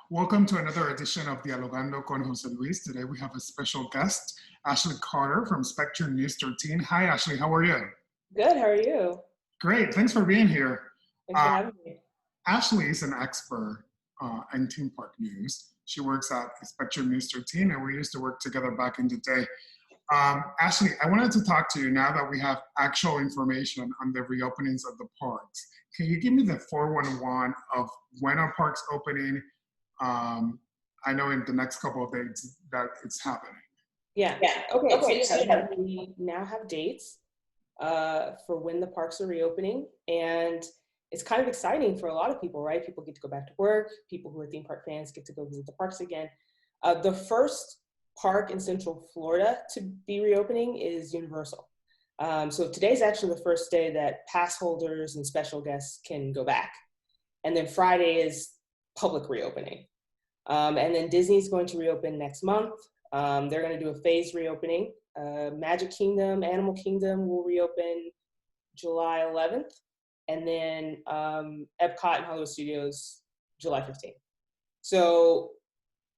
Welcome to another edition of Dialogando con José Luis. Today we have a special guest, Ashley Carter from Spectrum News 13. Hi, Ashley. How are you? Good. How are you? Great. Thanks for being here. Thanks for having me. Ashley is an expert in theme park news. She works at Spectrum News 13, and we used to work together back in the day. Ashley, I wanted to talk to you now that we have actual information on the reopenings of the parks. Can you give me the 411 of when are parks opening? I know in the next couple of days that it's happening. Yeah. Okay. So we now have dates for when the parks are reopening, and it's kind of exciting for a lot of people, right? People get to go back to work. People who are theme park fans get to go visit the parks again. The first park in Central Florida to be reopening is Universal. So today's actually the first day that pass holders and special guests can go back. And then Friday is public reopening. And then Disney's going to reopen next month. They're going to do a phased reopening. Magic Kingdom, Animal Kingdom will reopen July 11th. And then Epcot and Hollywood Studios, July 15th. So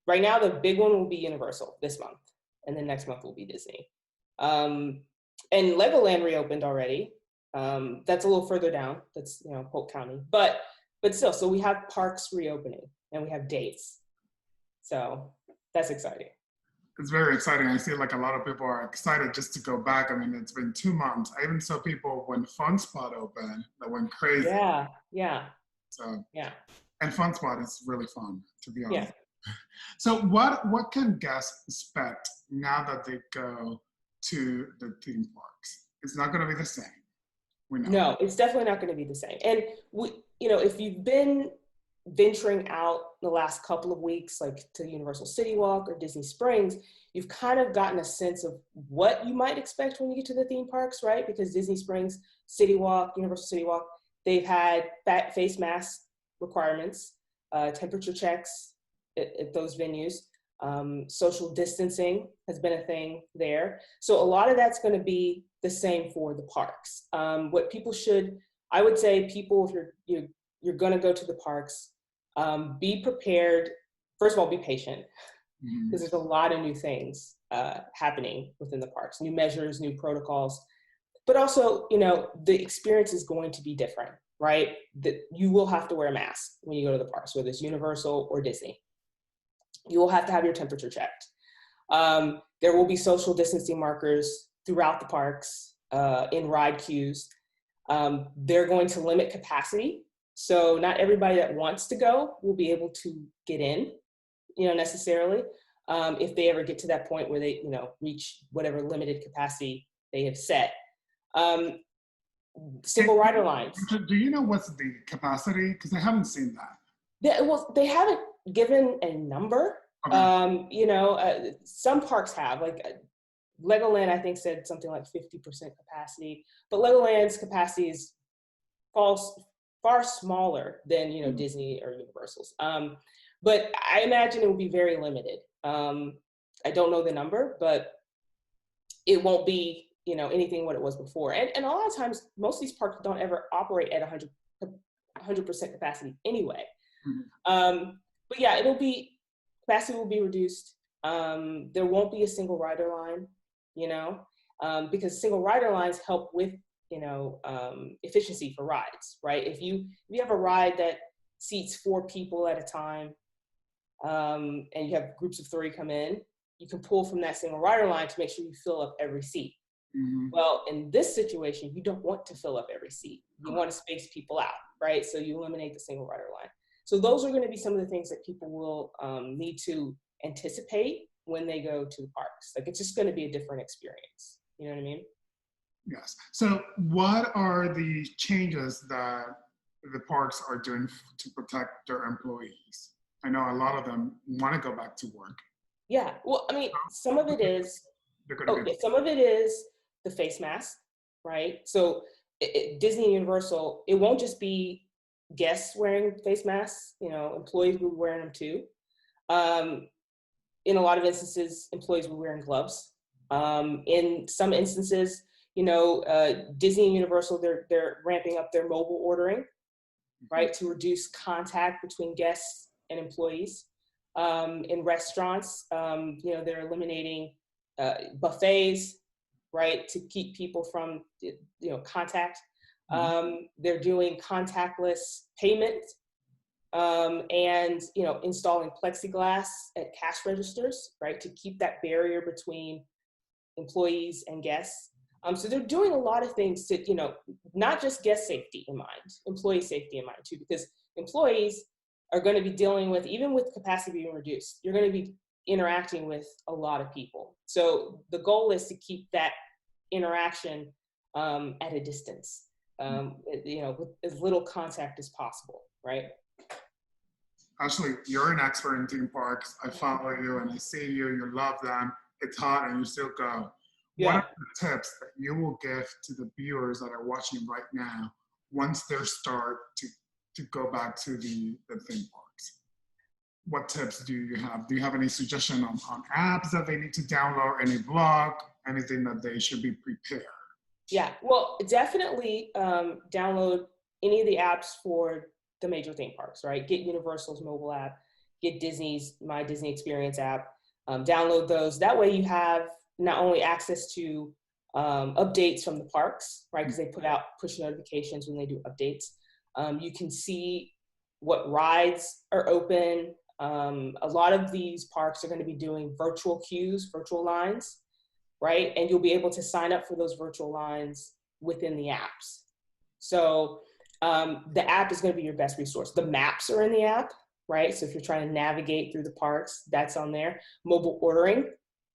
right now, the big one will be Universal this month. And then next month will be Disney. And Legoland reopened already. That's a little further down. That's, Polk County. But still, so we have parks reopening and we have dates. So that's exciting. It's very exciting. I see like a lot of people are excited just to go back. I mean, it's been 2 months. I even saw people when Fun Spot opened that went crazy. Yeah. So yeah. And Fun Spot is really fun, to be honest. Yeah. So what can guests expect now that they go to the theme parks? It's not going to be the same. We know. No, it's definitely not going to be the same. And if you've been venturing out the last couple of weeks, like to Universal City Walk or Disney Springs, you've kind of gotten a sense of what you might expect when you get to the theme parks, right? Because Disney Springs, City Walk, Universal City Walk, they've had face mask requirements, temperature checks at those venues. Social distancing has been a thing there. So a lot of that's going to be the same for the parks. What people should, I would say, people, if you're going to go to the parks, be prepared. First of all, be patient, because there's a lot of new things happening within the parks, new measures, new protocols. But also, the experience is going to be different, right? That you will have to wear a mask when you go to the parks, whether it's Universal or Disney. You will have to have your temperature checked. There will be social distancing markers throughout the parks, in ride queues. They're going to limit capacity. So not everybody that wants to go will be able to get in, necessarily, if they ever get to that point where they, reach whatever limited capacity they have set. Single rider lines. Do you know what's the capacity? Because I haven't seen that. They haven't given a number. Okay. Some parks have, like Legoland, I think said something like 50% capacity, but Legoland's capacity is far smaller than, Disney or Universal's. But I imagine it will be very limited. I don't know the number, but it won't be, anything what it was before. And a lot of times, most of these parks don't ever operate at 100% capacity anyway. But yeah, capacity will be reduced. There won't be a single rider line, because single rider lines help with, efficiency for rides, right? If you have a ride that seats 4 people at a time, and you have groups of 3 come in, you can pull from that single rider line to make sure you fill up every seat. Well, in this situation, you don't want to fill up every seat. You want to space people out, right? So you eliminate the single rider line. So those are going to be some of the things that people will need to anticipate when they go to the parks. Like, it's just going to be a different experience. You know what I mean? Yes. So what are the changes that the parks are doing to protect their employees? I know a lot of them want to go back to work. Yeah. Well, I mean, some of it is the face mask, right? So Disney and Universal, it won't just be guests wearing face masks, employees will be wearing them too. In a lot of instances, employees will be wearing gloves. In some instances, Disney and Universal, they're ramping up their mobile ordering, right, to reduce contact between guests and employees. In restaurants, they're eliminating buffets, right, to keep people from, contact. They're doing contactless payment, and installing plexiglass at cash registers, right, to keep that barrier between employees and guests. So they're doing a lot of things to, not just guest safety in mind, employee safety in mind too, because employees are going to be dealing with, even with capacity being reduced, you're going to be interacting with a lot of people. So the goal is to keep that interaction at a distance, with as little contact as possible, right? Ashley, you're an expert in theme parks. I follow you and I see you, you love them. It's hot and you still go. What Yeah. are the tips that you will give to the viewers that are watching right now once they start to go back to the theme parks? What tips do you have? Do you have any suggestion on apps that they need to download, any blog, anything that they should be prepared? Yeah, well, definitely download any of the apps for the major theme parks, right? Get Universal's mobile app, get Disney's My Disney Experience app, download those. That way you have not only access to updates from the parks, right? Because they put out push notifications when they do updates. You can see what rides are open. A lot of these parks are going to be doing virtual queues, virtual lines, right? And you'll be able to sign up for those virtual lines within the apps. So the app is going to be your best resource. The maps are in the app, right? So if you're trying to navigate through the parks, that's on there. Mobile ordering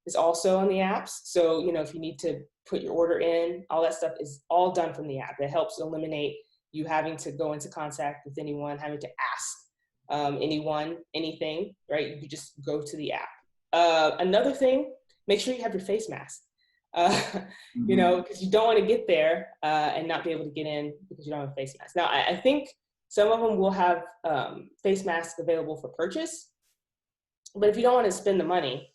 is also on the apps. So, if you need to put your order in, all that stuff is all done from the app. It helps eliminate you having to go into contact with anyone, having to ask anyone, anything, right? You could just go to the app. Another thing, make sure you have your face mask, because you don't want to get there and not be able to get in because you don't have a face mask. Now, I think some of them will have face masks available for purchase, but if you don't want to spend the money,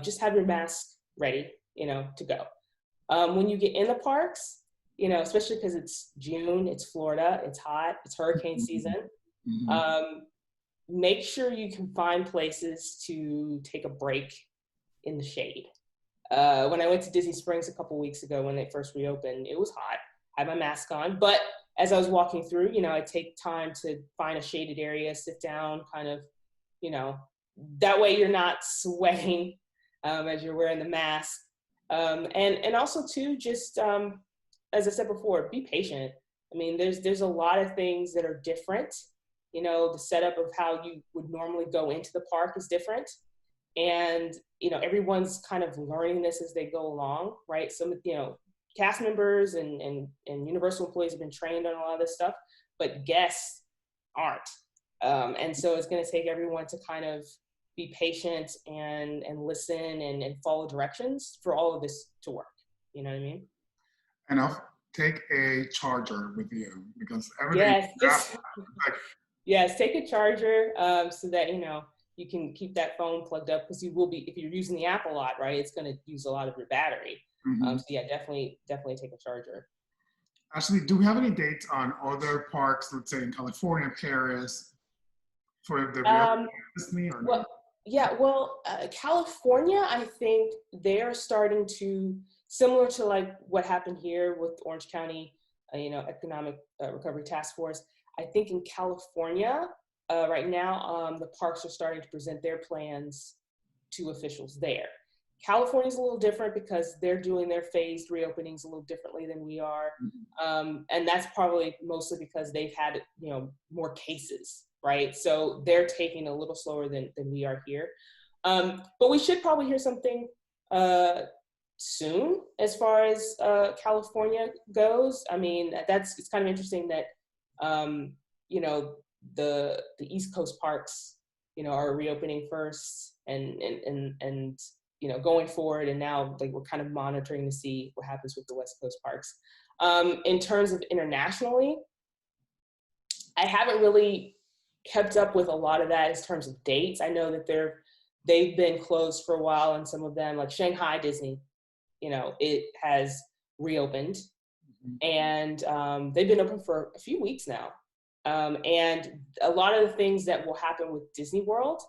just have your mask ready, to go. When you get in the parks, especially because it's June, it's Florida, it's hot, it's hurricane season, make sure you can find places to take a break in the shade. When I went to Disney Springs a couple weeks ago when they first reopened, it was hot. I had my mask on, but as I was walking through, I take time to find a shaded area, sit down, kind of, that way you're not sweating as you're wearing the mask. And also too, just as I said before, be patient. I mean, there's a lot of things that are different. The setup of how you would normally go into the park is different. And, everyone's kind of learning this as they go along, right? Some, cast members and Universal employees have been trained on a lot of this stuff, but guests aren't. And so it's going to take everyone to kind of be patient and listen and follow directions for all of this to work. You know what I mean? And I'll take a charger with you because everything. Yes, take a charger so that, you can keep that phone plugged up because you will be, if you're using the app a lot, right, it's going to use a lot of your battery. So yeah, definitely take a charger. Actually, do we have any dates on other parks, let's say in California, Paris, for the real Disney or well, no? Yeah, well, California, I think they're starting to, similar to like what happened here with Orange County, Economic Recovery Task Force. I think in California, right now, the parks are starting to present their plans to officials there. California's a little different because they're doing their phased reopenings a little differently than we are. And that's probably mostly because they've had, more cases, right? So they're taking a little slower than we are here. But we should probably hear something soon as far as California goes. I mean, it's kind of interesting that, the East Coast parks, are reopening first and going forward. And now like we're kind of monitoring to see what happens with the West Coast parks. In terms of internationally, I haven't really kept up with a lot of that in terms of dates. I know that they've been closed for a while, and some of them, like Shanghai Disney, it has reopened, and they've been open for a few weeks now. And a lot of the things that will happen with Disney World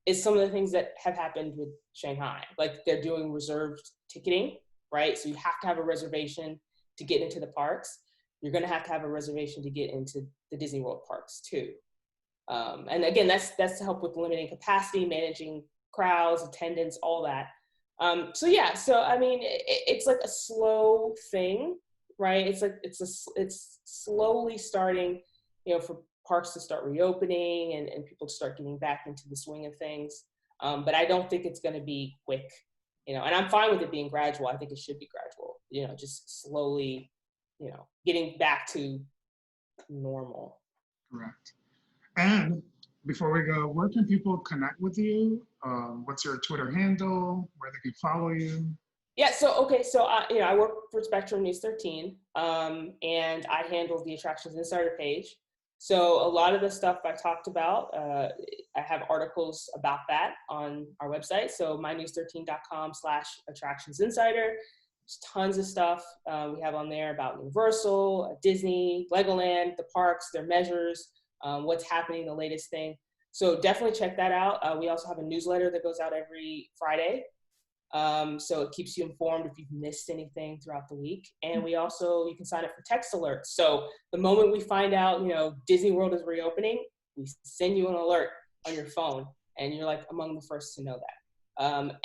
is some of the things that have happened with Shanghai. Like they're doing reserved ticketing, right? So you have to have a reservation to get into the parks. You're going to have a reservation to get into the Disney World parks too. And again, that's to help with limiting capacity, managing crowds, attendance, all that. So yeah, so I mean, it's like a slow thing, right? It's slowly starting, you know, for parks to start reopening and people to start getting back into the swing of things. But I don't think it's going to be quick, you know, and I'm fine with it being gradual. I think it should be gradual, you know, just slowly, you know, getting back to normal. Correct. And before we go, where can people connect with you? What's your Twitter handle? Where they can follow you? Yeah, so okay, so you know, I work for Spectrum News 13, and I handle the Attractions Insider page. So a lot of the stuff I talked about, I have articles about that on our website. So mynews13.com/attractionsinsider. There's tons of stuff we have on there about Universal, Disney, Legoland, the parks, their measures, what's happening, the latest thing. So definitely check that out. We also have a newsletter that goes out every Friday. So it keeps you informed if you've missed anything throughout the week. And we also, you can sign up for text alerts. So the moment we find out, you know, Disney World is reopening, we send you an alert on your phone and you're like among the first to know that.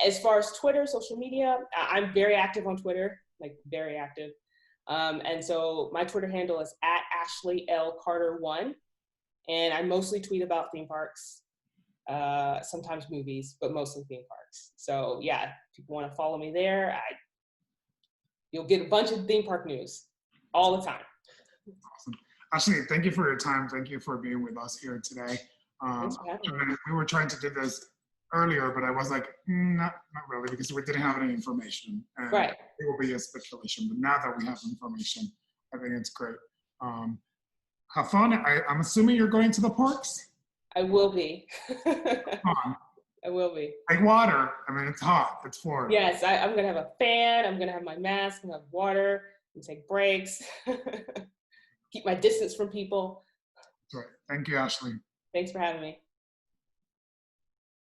As far as Twitter, social media, I'm very active on Twitter, like very active. And so my Twitter handle is @AshleyLCarter1. And I mostly tweet about theme parks. Sometimes movies, but mostly theme parks. So yeah, if people want to follow me there, you'll get a bunch of theme park news all the time. Awesome. Ashley, thank you for your time. Thank you for being with us here today. Thanks for having me. We were trying to do this earlier, but I was like, not really, because we didn't have any information. And Right. It will be a speculation, but now that we have information, I think it's great. Have fun. I'm assuming you're going to the parks? I will be. Fun. I will be. Like water. I mean, it's hot. It's Florida. Yes, I'm going to have a fan. I'm going to have my mask. I'm going to have water. I'm going to take breaks. Keep my distance from people. That's right. Thank you, Ashley. Thanks for having me.